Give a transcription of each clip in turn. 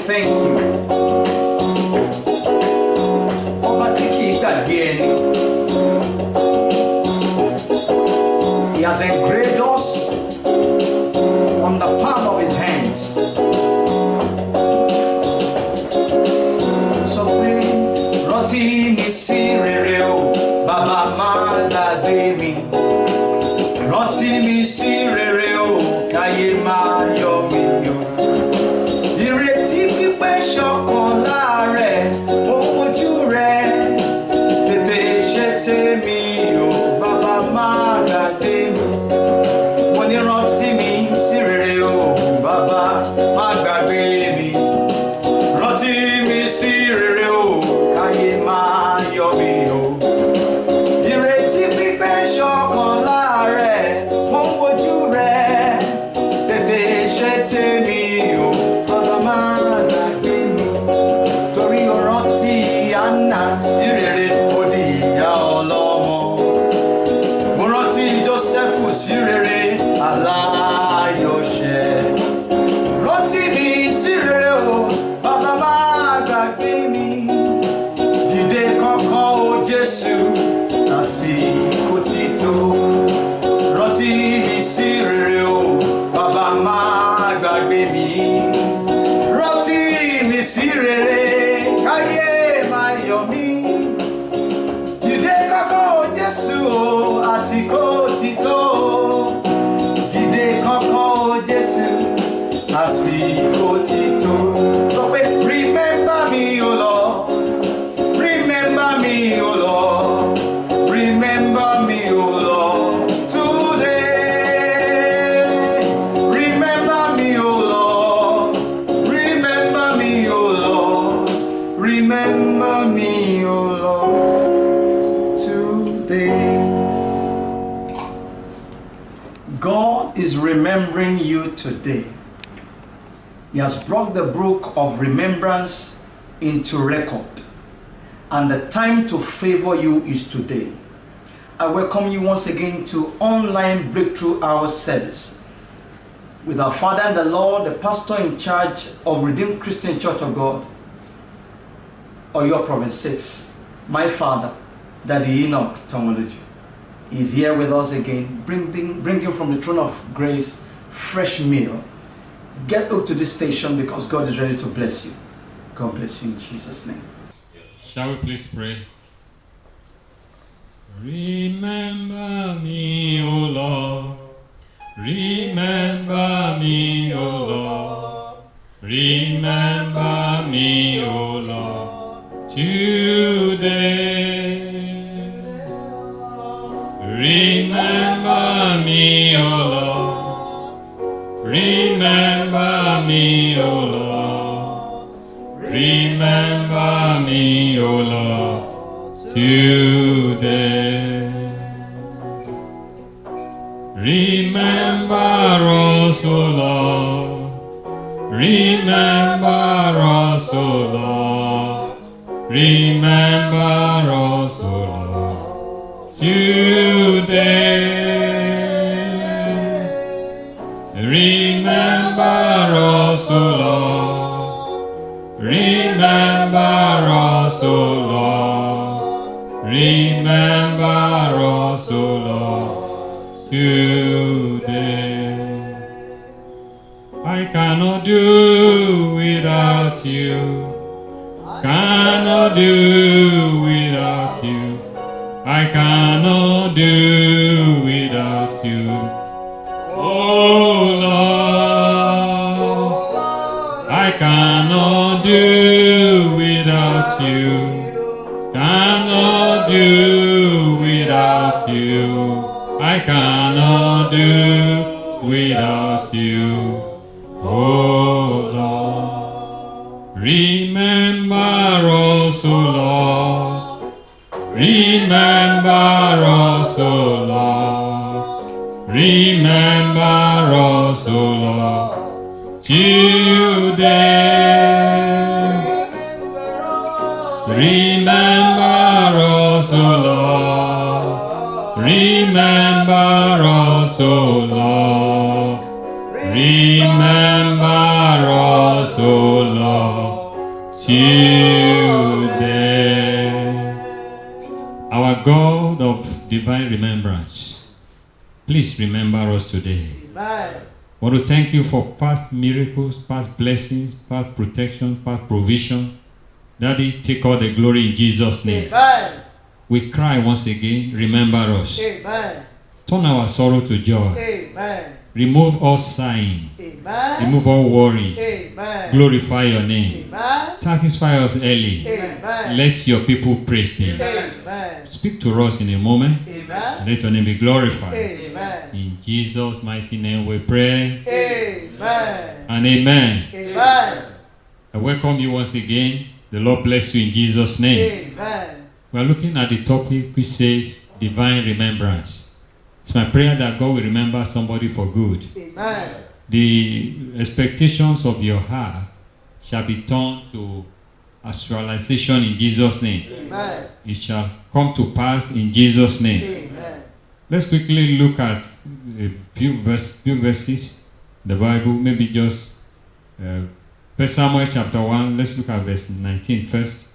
thank you. Ọba tí kì í gbàgbé ẹni. He has engraved us on the palm of his hands. Sọ pé rántí mi sí rere o, bàbá má gbàgbé mi. Rántí mi sí rere o, káyé má yọ mí o. Ìrètí pípẹ́ ṣọ̀kan láàrẹ̀, mo wojú rẹ̀, tètè ṣe tèmi o, bàbá má gbàgbé mi. Mo ní rántí mi sí rere o, bàbá má gbàgbé mi. Rántí mi sí rere o, káyé má yọ mí o. Ìrètí pípẹ́ ṣọ̀kan láàrẹ̀, mo wojú rẹ̀, tètè ṣe tèmi o, bàbá má gbàgbé mi. Torí o rántí Hánà sí rere, ó di ìyá ọlọ́mọ. Mo rántí Jósẹ́fù sí rere, aláyọ̀ṣẹ́. Rántí mi sí rere o, bàbá má gbàgbé mi. Dìde kánkán o Jésù, àsìkò ti tó. Rántí mi sí rere o, bàbá má gbàgbé mi. Rántí mi sí rere, káyé má yọ̀ mí. Dìde kánkán o Jésù o, àsìkò ti tó. Dìde kánkán o Jésù, àsìkò ti tó. Sọ pé remember me o Lord, remember me o Lord, remember me o Lord today. Remember me o Lord, remember me o Lord, remember me o Lord today. God is remembering you today. He has brought the book of remembrance into record, and the time to favor you is today. I welcome you once again to online Breakthrough Hour service with our Father and the Lord, the pastor in charge of Redeemed Christian Church of God, Oyo Province 6, my father, Daddy Enoch Tomology. He's here with us again, bringing from the throne of grace fresh meal. Get up to this station because God is ready to bless you. God bless you in Jesus' name. Shall we please pray? Remember me, O Lord. Remember me, O Lord. Remember me, O Lord, today. Remember me, O Lord. Remember me, O Lord. Remember me, O Lord, today. Remember us, O Lord. Remember us, O Lord. Remember us, O Lord, today. Remember us, O Lord. Remember us, O Lord. Remember us, O Lord, today. I cannot do without you. Cannot do without you. I cannot do without you. Oh Lord, I cannot do without you. Cannot do without you. I cannot do without you. Oh Lord, remember us, O Lord. Remember us, O Lord. Remember us, O Lord, today. Remember us, O Lord. Remember us, O Lord. Remember us, O Lord, till then. Our God of divine remembrance, please remember us today. Amen. I want to thank you for past miracles, past blessings, past protection, past provision. Daddy, take all the glory in Jesus' name. Amen. We cry once again, remember us. Amen. Turn our sorrow to joy. Amen. Remove all sighing. Amen. Remove all worries. Amen. Glorify your name. Amen. Satisfy us early. Amen. Let your people praise thee. Amen. Speak to us in a moment. Amen. Let your name be glorified. Amen. In Jesus' mighty name we pray. Amen. And amen. Amen. I welcome you once again. The Lord bless you in Jesus' name. Amen. We are looking at the topic which says divine remembrance. It's my prayer that God will remember somebody for good. Amen. The expectations of your heart shall be turned to actualization in Jesus' name. Amen. It shall come to pass in Jesus' name. Amen. Let's quickly look at a few verses, the Bible, maybe just 1 Samuel chapter 1. Let's look at verse 19 first.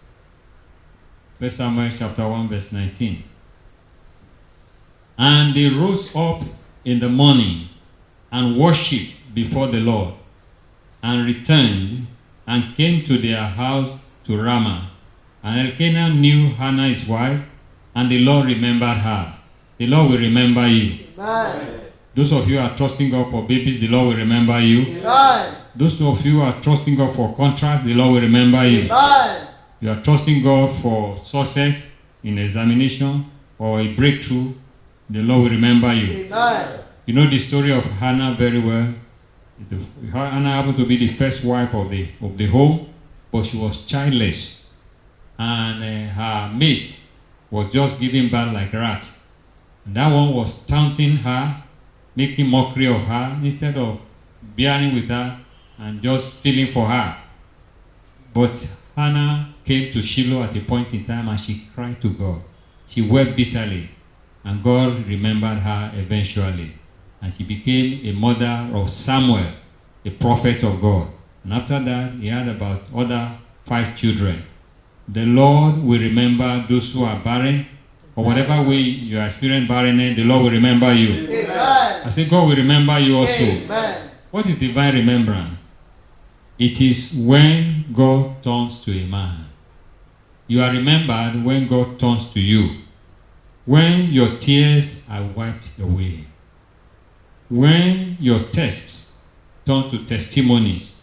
1 Samuel chapter 1 verse 19. And they rose up in the morning and worshipped before the Lord, and returned and came to their house to Ramah. And Elkanah knew Hannah his wife, and the Lord remembered her. The Lord will remember you. Amen. Those of you who are trusting God for babies, the Lord will remember you. Amen. Those of you who are trusting God for contracts, the Lord will remember you. Amen. You are trusting God for success in examination or a breakthrough, the Lord will remember you. Amen. You know the story of Hannah very well. Hannah happened to be the first wife of the home, but she was childless. And her mate was just giving birth like a rat. And that one was taunting her, making mockery of her, instead of bearing with her and just feeling for her. But Hannah came to Shiloh at a point in time and she cried to God. She wept bitterly. And God remembered her eventually. And she became a mother of Samuel, a prophet of God. And after that, he had about other 5 children. The Lord will remember those who are barren, or whatever way you are experiencing barrenness, the Lord will remember you. Amen. I say God will remember you also. Amen. What is divine remembrance? It is when God turns to a man. You are remembered when God turns to you. When your tears are wiped away. When your tests turn to testimonies,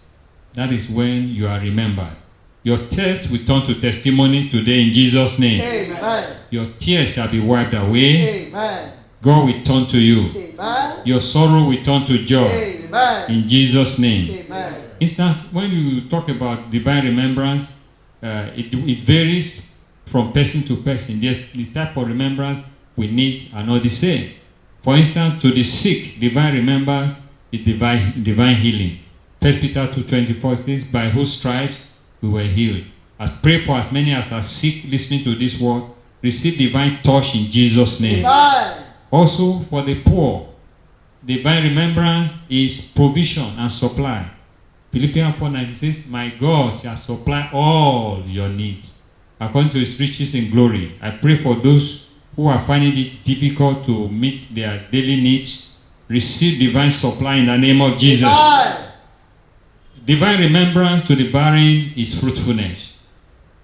that is when you are remembered. Your tests will turn to testimony today in Jesus' name. Amen. Your tears shall be wiped away. Amen. God will turn to you. Amen. Your sorrow will turn to joy Amen. in Jesus' name. Amen. Instance, when you talk about divine remembrance, it varies from person to person. The type of remembrance we need are not the same. For instance, to the sick, divine remembrance is divine healing. 1 Peter 2:24 says, by whose stripes we were healed. As pray for as many as are sick listening to this word, receive divine touch in Jesus' name. Amen. Also, for the poor, divine remembrance is provision and supply. Philippians 4:96, my God shall supply all your needs according to his riches in glory. I pray for those who are finding it difficult to meet their daily needs. Receive divine supply in the name of Jesus. Amen. Divine remembrance to the barren is fruitfulness.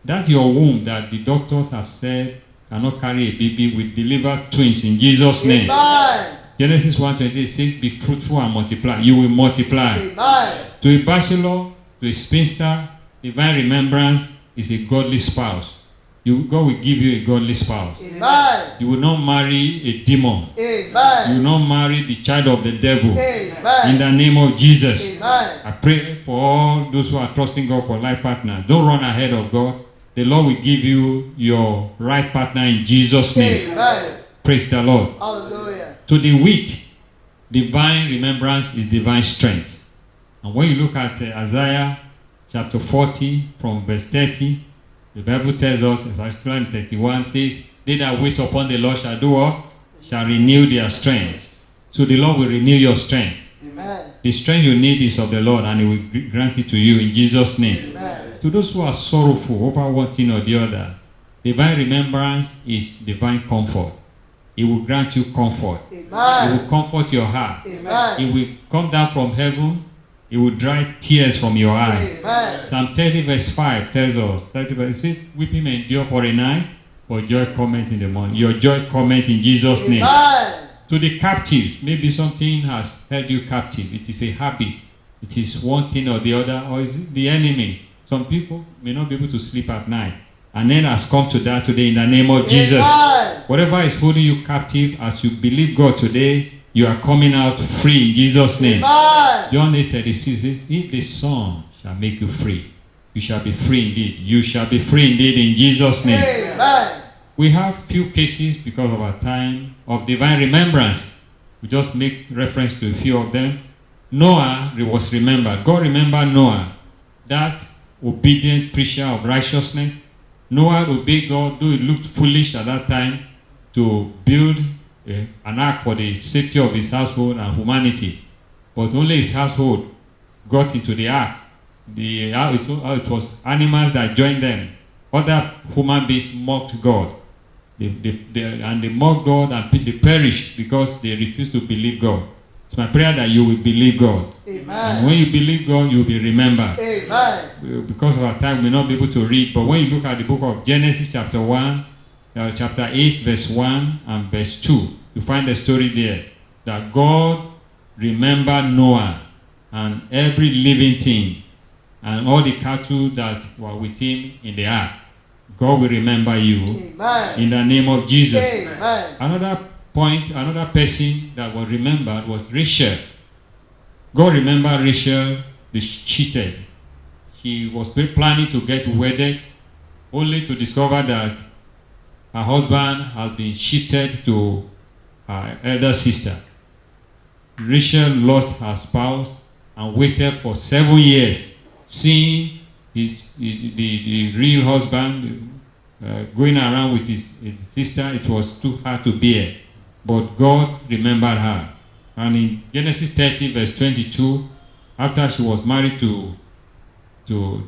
That's your womb that the doctors have said cannot carry a baby, will deliver twins in Jesus' name. Amen. Genesis 1:28 says, be fruitful and multiply. You will multiply. Amen. To a bachelor, to a spinster, divine remembrance is a godly spouse. God will give you a godly spouse. Amen. You will not marry a demon. You will Amen. not marry the child of the devil. In Amen. the name of Jesus. Amen. I pray for all those who are trusting God for life partner. Don't run ahead of God. The Lord will give you your right partner in Jesus' name. Amen. Praise the Lord. Hallelujah. To the weak, divine remembrance is divine strength. And when you look at Isaiah chapter 40 from verse 30, the Bible tells us, in particular 31, says, they that wait upon the Lord shall do what? Shall renew their strength. So the Lord will renew your strength. Amen. The strength you need is of the Lord, and He will grant it to you in Jesus' name. Amen. To those who are sorrowful over one thing or the other, divine remembrance is divine comfort. It will grant you comfort. It Amen. will comfort your heart. Amen. It will come down from heaven. It will dry tears from your eyes. Amen. Psalm 30 verse 5 tells us, 30 verse 6, weeping may endure for a night, but joy cometh in the morning. Your joy cometh in Jesus' name. Amen. To the captive, maybe something has held you captive. It is a habit. It is one thing or the other, or is it the enemy? Some people may not be able to sleep at night. And then has come to that today in the name of Jesus. Amen. Whatever is holding you captive, as you believe God today, you are coming out free in Jesus' name. Amen. John 8:36 says, if the Son shall make you free, you shall be free indeed. You shall be free indeed in Jesus' name. Amen. We have few cases because of our time of divine remembrance. We just make reference to a few of them. Noah was remembered. God remembered Noah, that obedient preacher of righteousness. Noah obeyed God, though it looked foolish at that time, to build an ark for the safety of his household and humanity. But only his household got into the ark. It was animals that joined them. Other human beings mocked God. They mocked God and they perished because they refused to believe God. It's my prayer that you will believe God. Amen. And when you believe God, you will be remembered. Amen. Because of our time, we may not be able to read. But when you look at the book of Genesis chapter 1, chapter 8, verse 1 and verse 2, you find the story there that God remembered Noah and every living thing and all the cattle that were with him in the ark. God will remember you. Amen. In the name of Jesus. Amen. Another person that was remembered was Rachel. God remembered Rachel, the cheated. She was planning to get wedded, only to discover that her husband had been shifted to her elder sister. Rachel lost her spouse and waited for 7 years, seeing the real husband going around with his sister. It was too hard to bear. But God remembered her. And in Genesis 30 verse 22, after she was married to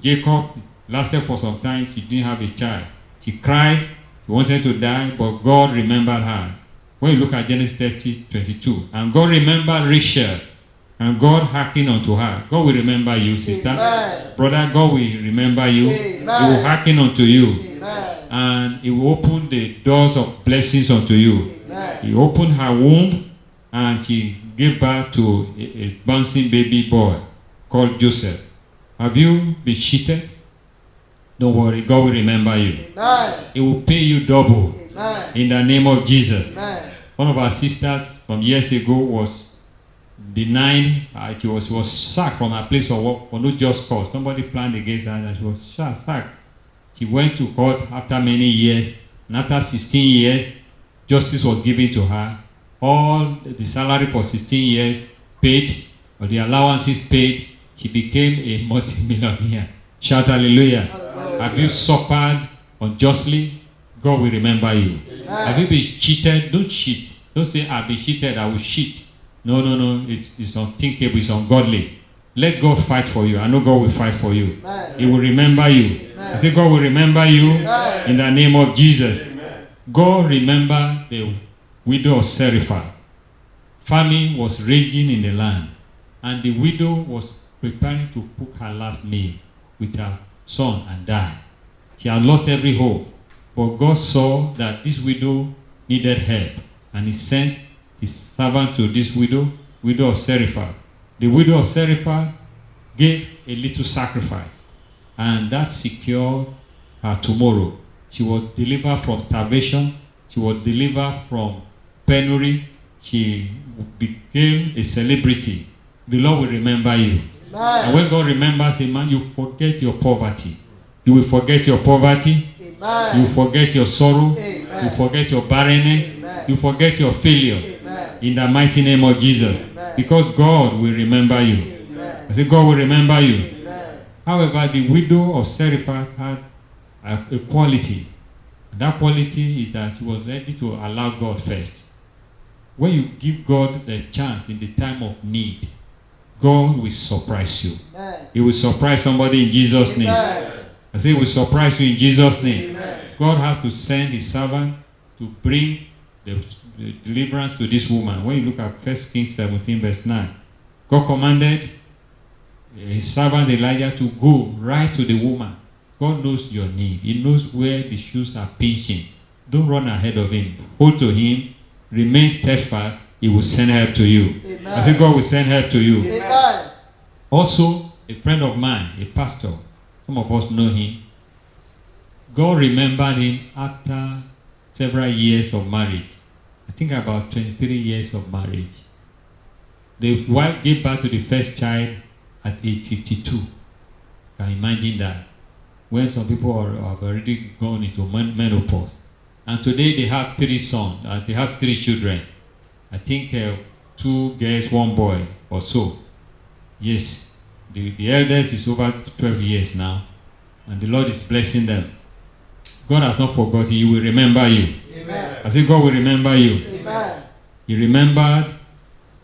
Jacob, lasted for some time, she didn't have a child. She cried, she wanted to die, but God remembered her. When you look at Genesis 30, 22, and God remembered Rachel, and God hearkened unto her. God will remember you, sister. Amen. Brother, God will remember you. Amen. He will hearken unto you. Amen. And He will open the doors of blessings unto you. Amen. He opened her womb, and she gave birth to a bouncing baby boy called Joseph. Have you been cheated? Don't worry, God will remember you. Amen. He will pay you double Amen. in the name of Jesus. Amen. One of our sisters from years ago was denied. She was sacked from her place of work for no just cause. Somebody planned against her and she was sacked. She went to court after many years, and after 16 years, justice was given to her. All the salary for 16 years paid, or the allowances paid. She became a multi-millionaire. Shout hallelujah. Hallelujah. Have you suffered unjustly? God will remember you. Amen. Have you been cheated? Don't cheat. Don't say, I've been cheated, I will cheat. No. It's unthinkable, it's ungodly. Let God fight for you. I know God will fight for you. Amen. He will remember you. Amen. I say, God will remember you Amen. in the name of Jesus. Amen. God remembered the widow of Zarephath. Famine was raging in the land, and the widow was preparing to cook her last meal with her son and die. She had lost every hope, but God saw that this widow needed help, and He sent His servant to this widow of Zarephath. The widow of Zarephath gave a little sacrifice, and that secured her tomorrow. She was delivered from starvation. She was delivered from penury. She became a celebrity. The Lord will remember you. Amen. And when God remembers a man, you forget your poverty. You will forget your poverty. Amen. You forget your sorrow. Amen. You forget your barrenness. Amen. You forget your failure. Amen. In the mighty name of Jesus. Amen. Because God will remember you. Amen. I say God will remember you. Amen. However, the widow of Zarephath had a quality. And that quality is that she was ready to allow God first. When you give God the chance in the time of need, God will surprise you. Amen. He will surprise somebody in Jesus' name. Amen. I say he will surprise you in Jesus' name. Amen. God has to send his servant to bring the deliverance to this woman. When you look at 1 Kings 17 verse 9, God commanded his servant Elijah to go right to the woman. God knows your need. He knows where the shoes are pinching. Don't run ahead of him. Hold to him. Remain steadfast. He will send help to you. Amen. I say God will send help to you. Amen. Also, a friend of mine, a pastor, some of us know him. God remembered him after several years of marriage. I think about 23 years of marriage. The wife gave birth to the first child at age 52. Can you imagine that? When some people have already gone into menopause. And today they have 3 sons. They have 3 children. I think 2 girls, 1 boy or so. Yes. The eldest is over 12 years now. And the Lord is blessing them. God has not forgotten. He will remember you. Amen. I say God will remember you. Amen. He remembered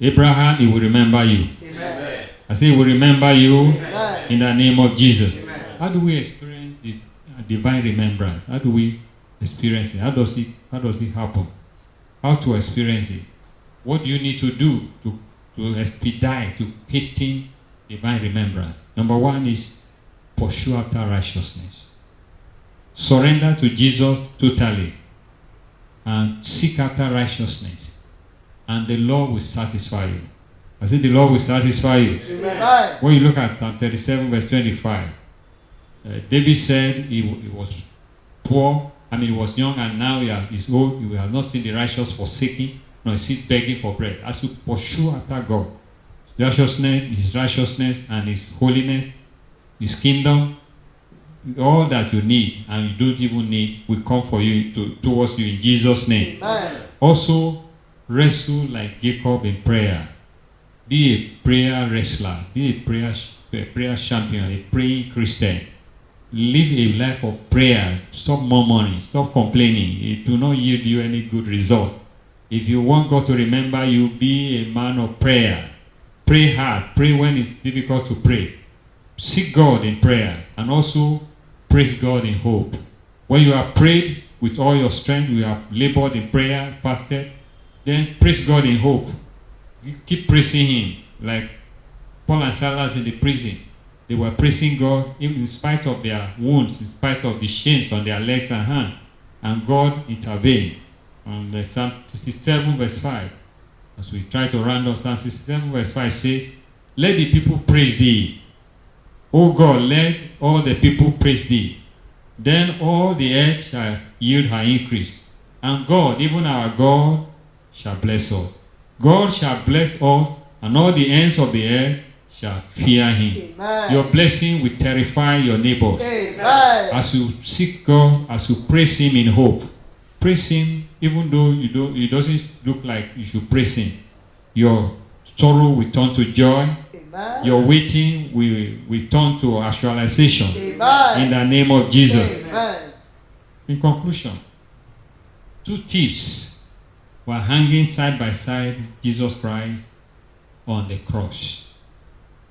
Abraham. He will remember you. Amen. I say he will remember you. Amen. In the name of Jesus. Amen. How do we experience the divine remembrance? How do we experience it? How does it happen? How to experience it? What do you need to do to expedite, to hasten divine remembrance? Number 1 is pursue after righteousness. Surrender to Jesus totally and seek after righteousness, and the Lord will satisfy you. I say the Lord will satisfy you. Amen. When you look at Psalm 37 verse 25, David said he was poor, he was young, and now he is old. He has not seen the righteous forsaken, nor is he begging for bread. As you pursue after God, his righteousness and his holiness, his kingdom, all that you need and you don't even need will come for you towards you in Jesus' name. Amen. Also, wrestle like Jacob in prayer. Be a prayer wrestler. Be a prayer champion, a praying Christian. Live a life of prayer. Stop murmuring. Stop complaining. It will not yield you any good result. If you want God to remember you, be a man of prayer. Pray hard. Pray when it's difficult to pray. Seek God in prayer. And also, praise God in hope. When you have prayed with all your strength, you have labored in prayer, fasted, then praise God in hope. You keep praising Him. Like Paul and Silas in the prison. They were praising God in spite of their wounds, in spite of the chains on their legs and hands. And God intervened. And Psalm 67 verse 5, as we try to round up, Psalm 67 verse 5 says, let the people praise Thee. O God, let all the people praise Thee. Then all the earth shall yield her increase. And God, even our God, shall bless us. God shall bless us, and all the ends of the earth shall fear Him. Amen. Your blessing will terrify your neighbors. Amen. As you seek God, as you praise Him in hope, praise Him even though it doesn't look like you should praise Him. Your sorrow will turn to joy. Amen. Your waiting will turn to actualization. Amen. In the name of Jesus. Amen. In conclusion, 2 thieves were hanging side by side Jesus Christ on the cross.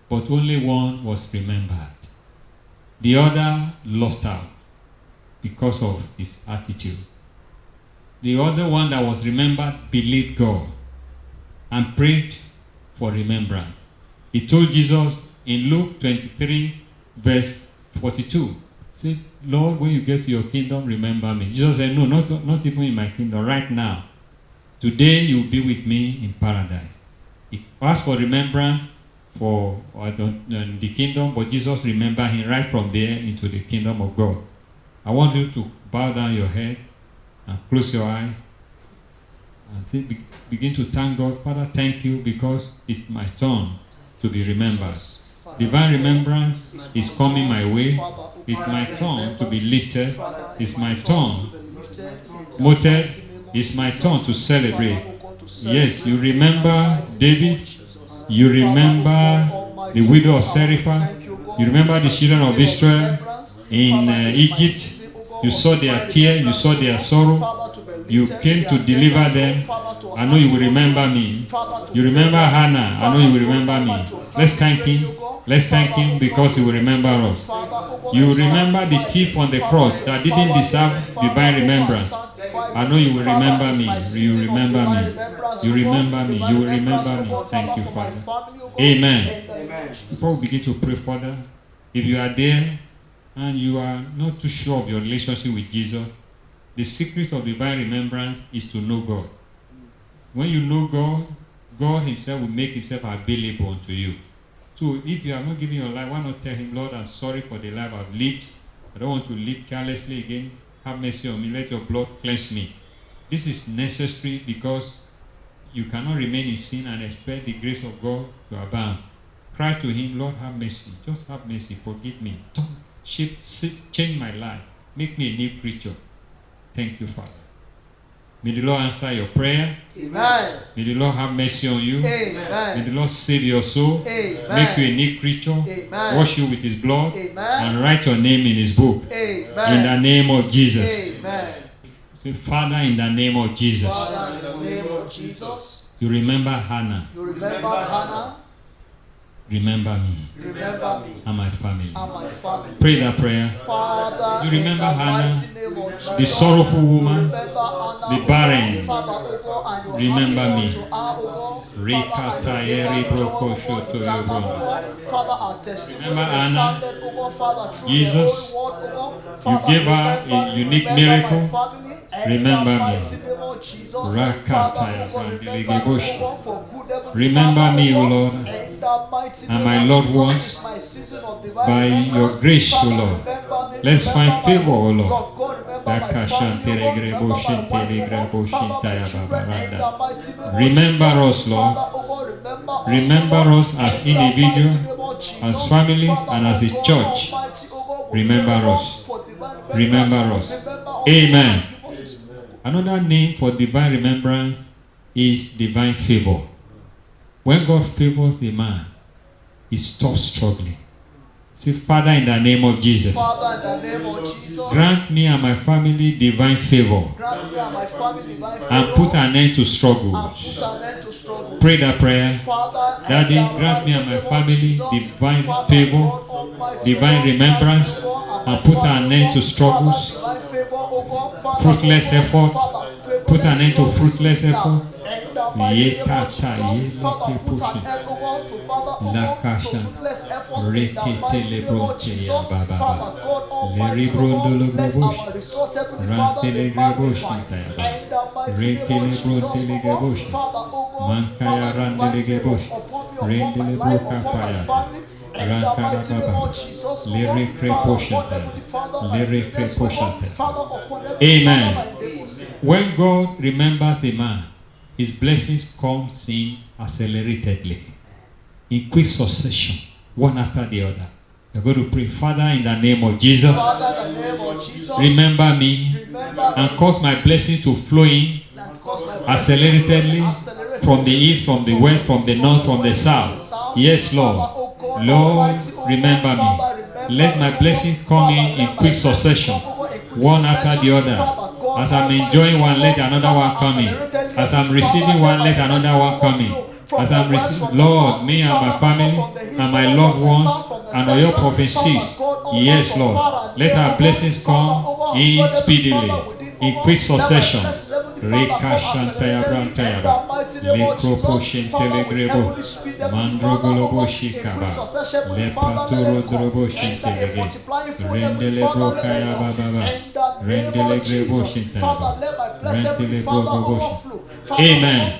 But only one was remembered. The other lost out because of his attitude. The other one that was remembered believed God and prayed for remembrance. He told Jesus in Luke 23 verse 42, say, Lord, when you get to your kingdom, remember me. Jesus said, no, not even in my kingdom, right now. Today you will be with me in paradise. He asked for remembrance for the kingdom, but Jesus remembered him right from there into the kingdom of God. I want you to bow down your head and close your eyes and begin to thank God. Father, thank you because it's my turn to be remembered. Divine remembrance is coming my way. It's my turn to be lifted. It's my turn. Moted. It's my turn to celebrate. Yes, you remember David. You remember the widow of Zarephath. You remember the children of Israel in Egypt. You saw their tear. You saw their sorrow. You came to deliver them. I know you will remember me. You remember Hannah. I know you will remember me. Let's thank him. Let's thank him because he will remember us. You remember the thief on the cross that didn't deserve divine remembrance. I know you will remember me. You remember me. You remember me. You will remember me. Thank you, Father. Amen. Before we begin to pray further, if you are there and you are not too sure of your relationship with Jesus, the secret of divine remembrance is to know God. When you know God, God himself will make himself available unto you. So if you are not giving your life, why not tell him, Lord, I'm sorry for the life I've lived. I don't want to live carelessly again. Have mercy on me. Let your blood cleanse me. This is necessary because you cannot remain in sin and expect the grace of God to abound. Cry to him, Lord, have mercy. Just have mercy. Forgive me. Change my life. Make me a new creature. Thank you, Father. May the Lord answer your prayer. Amen. May the Lord have mercy on you. Amen. May the Lord save your soul. Amen. Make you a new creature. Amen. Wash you with his blood. Amen. And write your name in his book. Amen. In the name of Jesus. Amen. Say, Father, in the name of Jesus. Father, in the name of Jesus. You remember Hannah. You remember Hannah. Remember me Remember me and my family. and my family. Pray that prayer. Father, You remember in the Hannah, mighty name of Jesus. the sorrowful woman, Remember Hannah, the barren. Father, over and your Remember hand me. to our God. Rikata yeri broko shoto yobro. Father, our testimony Remember Anna? sounded, O God, Father, through Jesus, the holy word, O God. you Father, gave her remember a me, unique remember miracle. my family, and Remember in the me. mighty name of Jesus. Rakata Father, O God, yabrandele remember me, geboshi. O God, for good heavenly Remember Father, me, O God, Lord, and the mighty and name my of loved Jesus ones, is my season of divine by your remembrance. grace, O Father, Lord. remember me, Let's remember find my favor, O home. Lord. God, remember my Dakashan family, O God, remember telegrebo my shen wife, O God, telegrebo shen Father, my children, and tayababaranda. the mighty name of Remember Jesus. us, Lord. Father, O God, remember us, Remember O God, us as in the mighty individuals, name of Jesus. as families, Father, and as O a God church. Almighty, O God, we Remember pray, O God, us. for divine Remember remembrance. us. Remember us, Amen. O God, give us His- Another name for divine remembrance is divine favor. When God favors a man, he stops struggling. Say, Father, in the name of Jesus, Father, in the name of Jesus, grant me and my family divine favor grant me and my family divine favor and put an end to and struggles. put an end to struggle. Pray that prayer. Father, in Daddy, the grant me and mighty my name of family Jesus, divine Father, favor, God Almighty, divine God, remembrance, Almighty, God, and put an end to Father, struggles, divine favor, oh God, Father, fruitless oh God, effort. Father, favor, Put an end to let fruitless struggles effort. cease now. In the mighty name of Yekata Jesus, Father, yeleke put pushing. an end, oh God, to Father, oh God, to Lakasha. fruitless efforts in the Rekete mighty name of lebronte Jesus. ya bababa. Father, God Almighty, Leribrondo oh God, let lobrobosh. our resort, Heavenly Father, Rantele be grebosh magnified. intayaba. In the mighty name of Rekele Jesus, brontele oh God, grebosh. Father, oh God, Mankaya Father, randele divine favor grebosh. upon me, upon my Rendele life, broka upon my payada. family. In the Rankara mighty name baba. of Jesus, oh Lere God, creposh Father, God, intayaba. Heavenly Father, my Lere business, oh creposh God, intayaba. Father, upon every Amen. Father, my neighbors. When God remembers a man, his blessings comes in acceleratedly, in quick succession, one after the other. You're going to pray, Father, in the name of Jesus, Father, in the name of Jesus, remember me remember and cause my blessing to flow in and cause my acceleratedly from the east, from the west, from the north, from the south. Yes, Lord. Lord, remember me. Let my blessing come in quick succession, one after the other. As I'm enjoying one, let another one come in. As I'm receiving one, let another one come in. As I'm receiving, Lord, me and my family and my loved ones and all your prophecies. Yes, Lord. Let our blessings come in speedily, in quick succession. Reka shantaya brantaya. Lekropo shintele grebo. Mandrogolobo shikaba. Lepaturo drobo shintelege. Rendele brokaya bababa. Rendele grebo shintaya. Rendele brogobo shin. Amen.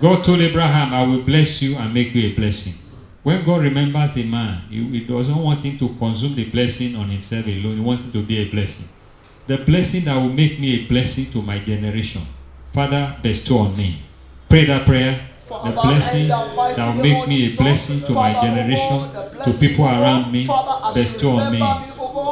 God told Abraham, I will bless you and make you a blessing. When God remembers a man, he doesn't want him to consume the blessing on himself alone. He wants it to be a blessing. The blessing that will make me a blessing to my generation. Father, bestow on me. Pray that prayer. The blessing that will make me a blessing to my generation, to people around me, bestow on me.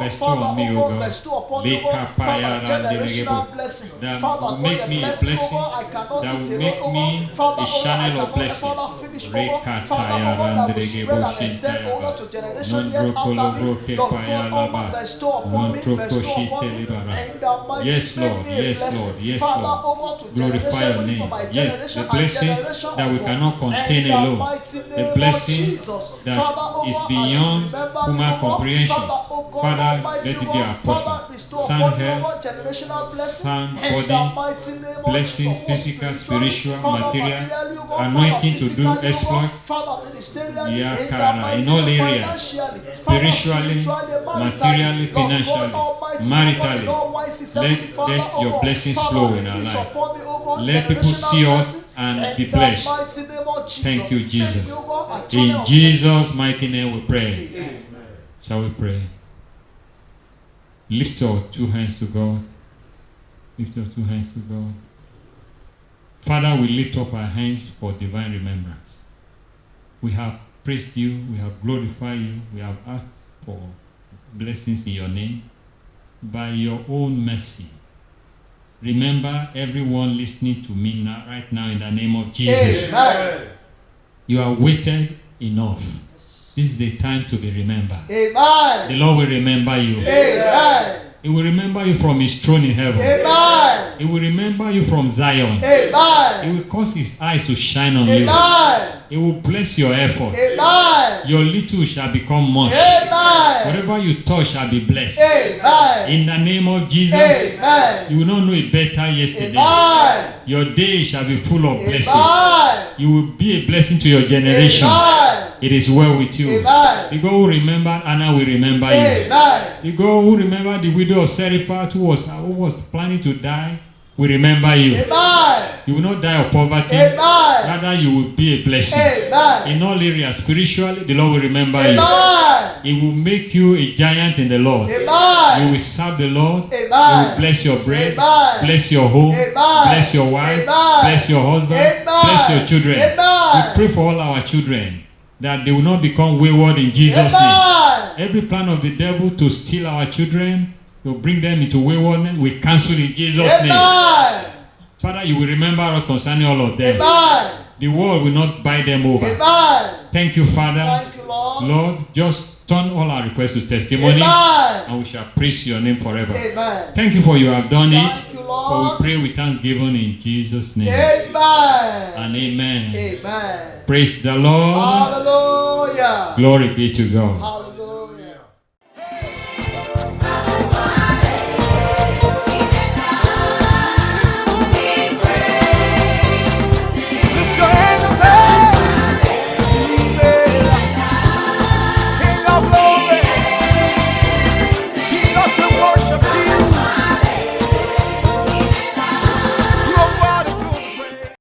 bestow Father, on me, oh O God, God. bestow upon me, O God, Leka paya Father, randelegebo. generational blessing. That Father, will God, make the me a blessing, oh blessing. God, I cannot That eat will alone, make oh me God. Father, a oh God, I channel of cannot, blessing. Father, finish, oh God. Reka Father, taya oh God, that will randelegebo spread and extend, oh shintaya God, ba. to generation Non yet after brokolo me. broke Lord paya God, oh God, laba. bestow upon Non me, troko bestow upon me, shite libara. and the mighty Yes, make Lord. me a Yes, blessing. Lord. Yes, Father, Lord. oh God, to Glorify your generation, for name. my Yes, generation the and blessings generation that we unborn. cannot contain And the alone. mighty The name of blessing Jesus. that Father, oh is God, as you beyond remember me, human oh God, comprehension. Father, oh God, Father, Almighty, let it oh be God, our portion. Father, bestow Sound upon me, oh health, God, generational blessing. sound And the body, mighty name of blessings, Jesus, physical, spiritually, spiritual, Father, material, materially, oh God, anointing Father, to do physically, oh exploit. God, Father, ministerially, in the Yakara, mighty in all name, areas, financially, Father, spiritually, maritally, materially, Lord God financially, Almighty, oh God, maritally. in all wise, Heavenly Father, Let oh your God, blessings Father, flow in our release life. upon me, oh God, Let people see generational us blessing, and be in blessed. the mighty name of Jesus. Thank you, Make Jesus. me, oh God, a channel In of blessing. Jesus' mighty name we pray. Amen. Shall we pray? Lift your two hands to God. Lift your two hands to God. Father, we lift up our hands for divine remembrance. We have praised you, we have glorified you, we have asked for blessings in your name. By your own mercy, remember everyone listening to me now, right now, in the name of Jesus. Amen. You are waited enough. This is the time to be remembered. Amen. The Lord will remember you. Amen. He will remember you from his throne in heaven. Amen. He will remember you from Zion. Amen. He will cause his eyes to shine on you. Amen. He will bless your effort. Amen. Your little shall become much. Amen. Whatever you touch shall be blessed. Amen. In the name of Jesus, Amen. you will not know it better yesterday. Amen. Your day shall be full of blessings. Amen. You will be a blessing to your generation. Amen. It is well with you. Amen. The God who remembered Anna will remember you. Amen. The God who remembered the widow of Seraphat who was planning to die will remember you. Amen. You will not die of poverty. Amen. Rather, you will be a blessing. Amen. In all areas, spiritually, the Lord will remember you. Amen. He will make you a giant in the Lord. Amen. You will serve the Lord. Amen. He will bless your bread. Amen. Bless your home. Amen. Bless your wife. Amen. Bless your husband. Amen. Bless your children. Amen. We pray for all our children that they will not become wayward in Jesus' name. Amen. Every plan of the devil to steal our children, to bring them into waywardness, we cancel in Jesus' name. Amen. Father, you will remember us concerning all of them. Amen. The world will not buy them over. Amen. Thank you, Father. Thank you, Lord. Lord, just turn all our requests to testimony, Amen. and we shall praise your name forever. Amen. Thank you for you have done it. Thank you, For Lord. we pray with thanksgiving in Jesus' name. Amen. And amen. Amen. Praise the Lord. Hallelujah. Glory be to God.